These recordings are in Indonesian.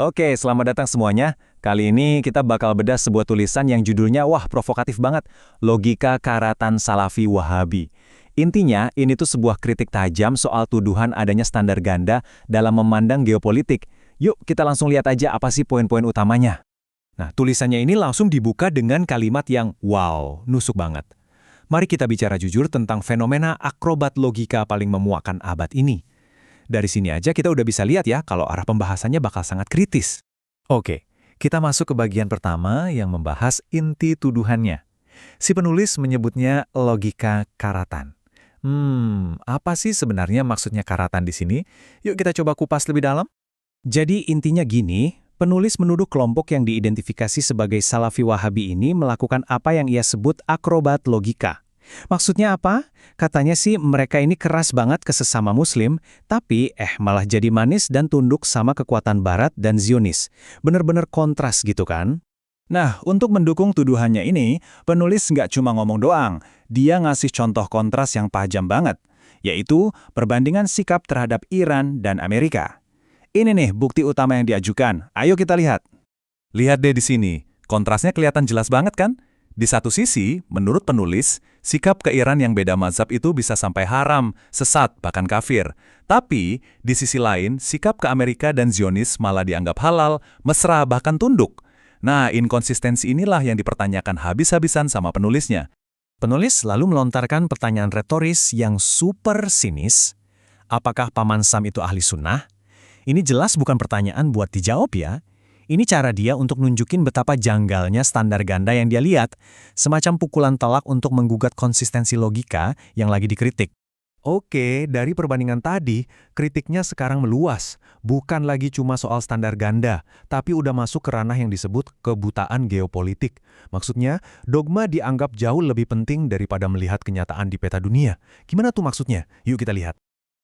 Oke, selamat datang semuanya. Kali ini kita bakal bedah sebuah tulisan yang judulnya, wah provokatif banget. Logika Karatan Salafi Wahabi. Intinya, ini tuh sebuah kritik tajam soal tuduhan adanya standar ganda dalam memandang geopolitik. Yuk, kita langsung lihat aja apa sih poin-poin utamanya. Nah, tulisannya ini langsung dibuka dengan kalimat yang wow, nusuk banget. Mari kita bicara jujur tentang fenomena akrobat logika paling memuakkan abad ini. Dari sini aja kita udah bisa lihat ya kalau arah pembahasannya bakal sangat kritis. Oke, kita masuk ke bagian pertama yang membahas inti tuduhannya. Si penulis menyebutnya logika karatan. Apa sih sebenarnya maksudnya karatan di sini? Yuk kita coba kupas lebih dalam. Jadi intinya gini, penulis menuduh kelompok yang diidentifikasi sebagai Salafi Wahabi ini melakukan apa yang ia sebut akrobat logika. Maksudnya apa? Katanya sih mereka ini keras banget ke sesama muslim, tapi malah jadi manis dan tunduk sama kekuatan barat dan Zionis. Bener-bener kontras gitu kan? Nah, untuk mendukung tuduhannya ini, penulis nggak cuma ngomong doang, dia ngasih contoh kontras yang tajam banget, yaitu perbandingan sikap terhadap Iran dan Amerika. Ini nih bukti utama yang diajukan, ayo kita lihat. Lihat deh di sini, kontrasnya kelihatan jelas banget kan? Di satu sisi, menurut penulis, sikap ke Iran yang beda mazhab itu bisa sampai haram, sesat, bahkan kafir. Tapi, di sisi lain, sikap ke Amerika dan Zionis malah dianggap halal, mesra, bahkan tunduk. Nah, inkonsistensi inilah yang dipertanyakan habis-habisan sama penulisnya. Penulis lalu melontarkan pertanyaan retoris yang super sinis. Apakah Paman Sam itu ahli sunnah? Ini jelas bukan pertanyaan buat dijawab ya. Ini cara dia untuk nunjukin betapa janggalnya standar ganda yang dia lihat, semacam pukulan telak untuk menggugat konsistensi logika yang lagi dikritik. Oke, dari perbandingan tadi, kritiknya sekarang meluas. Bukan lagi cuma soal standar ganda, tapi udah masuk ke ranah yang disebut kebutaan geopolitik. Maksudnya, dogma dianggap jauh lebih penting daripada melihat kenyataan di peta dunia. Gimana tuh maksudnya? Yuk kita lihat.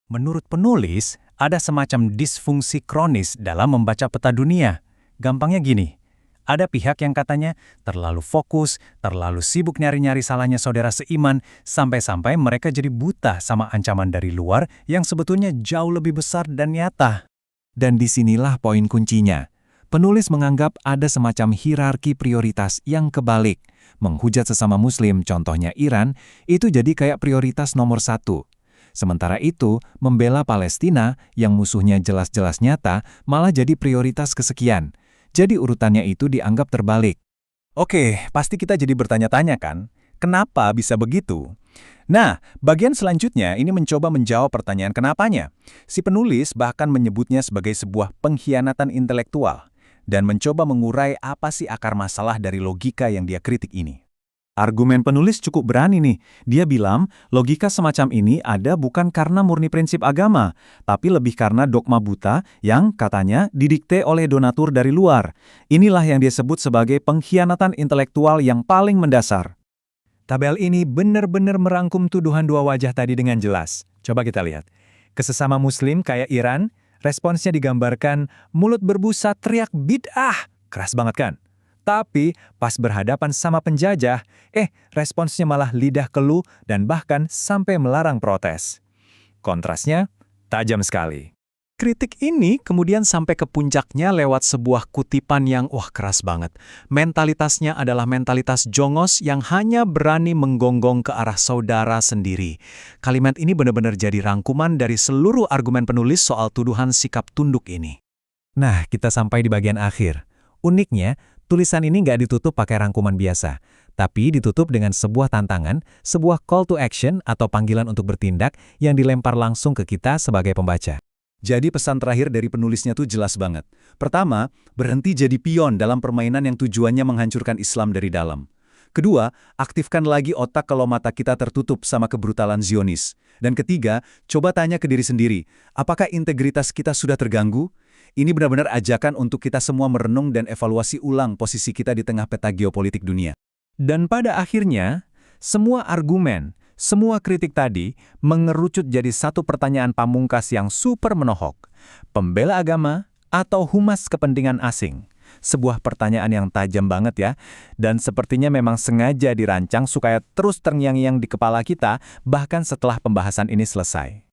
Menurut penulis, ada semacam disfungsi kronis dalam membaca peta dunia. Gampangnya gini, ada pihak yang katanya terlalu fokus, terlalu sibuk nyari-nyari salahnya saudara seiman, sampai-sampai mereka jadi buta sama ancaman dari luar yang sebetulnya jauh lebih besar dan nyata. Dan disinilah poin kuncinya. Penulis menganggap ada semacam hierarki prioritas yang kebalik. Menghujat sesama muslim, contohnya Iran, itu jadi kayak prioritas nomor 1. Sementara itu, membela Palestina yang musuhnya jelas-jelas nyata malah jadi prioritas kesekian. Jadi urutannya itu dianggap terbalik. Oke, pasti kita jadi bertanya-tanya kan, kenapa bisa begitu? Nah, bagian selanjutnya ini mencoba menjawab pertanyaan kenapanya. Si penulis bahkan menyebutnya sebagai sebuah pengkhianatan intelektual dan mencoba mengurai apa sih akar masalah dari logika yang dia kritik ini. Argumen penulis cukup berani nih. Dia bilang, logika semacam ini ada bukan karena murni prinsip agama, tapi lebih karena dogma buta yang, katanya, didikte oleh donatur dari luar. Inilah yang dia sebut sebagai pengkhianatan intelektual yang paling mendasar. Tabel ini benar-benar merangkum tuduhan dua wajah tadi dengan jelas. Coba kita lihat. Kesesama muslim kayak Iran, responsnya digambarkan mulut berbusa teriak bid'ah. Keras banget kan? Tapi pas berhadapan sama penjajah, responsnya malah lidah keluh dan bahkan sampai melarang protes. Kontrasnya tajam sekali. Kritik ini kemudian sampai ke puncaknya lewat sebuah kutipan yang keras banget. Mentalitasnya adalah mentalitas jongos yang hanya berani menggonggong ke arah saudara sendiri. Kalimat ini benar-benar jadi rangkuman dari seluruh argumen penulis soal tuduhan sikap tunduk ini. Nah, kita sampai di bagian akhir. Uniknya, tulisan ini nggak ditutup pakai rangkuman biasa, tapi ditutup dengan sebuah tantangan, sebuah call to action atau panggilan untuk bertindak yang dilempar langsung ke kita sebagai pembaca. Jadi pesan terakhir dari penulisnya tuh jelas banget. Pertama, berhenti jadi pion dalam permainan yang tujuannya menghancurkan Islam dari dalam. Kedua, aktifkan lagi otak kalau mata kita tertutup sama kebrutalan Zionis. Dan ketiga, coba tanya ke diri sendiri, apakah integritas kita sudah terganggu? Ini benar-benar ajakan untuk kita semua merenung dan evaluasi ulang posisi kita di tengah peta geopolitik dunia. Dan pada akhirnya, semua argumen, semua kritik tadi mengerucut jadi satu pertanyaan pamungkas yang super menohok. Pembela agama atau humas kepentingan asing? Sebuah pertanyaan yang tajam banget ya, dan sepertinya memang sengaja dirancang supaya terus terngiang-ngiang di kepala kita bahkan setelah pembahasan ini selesai.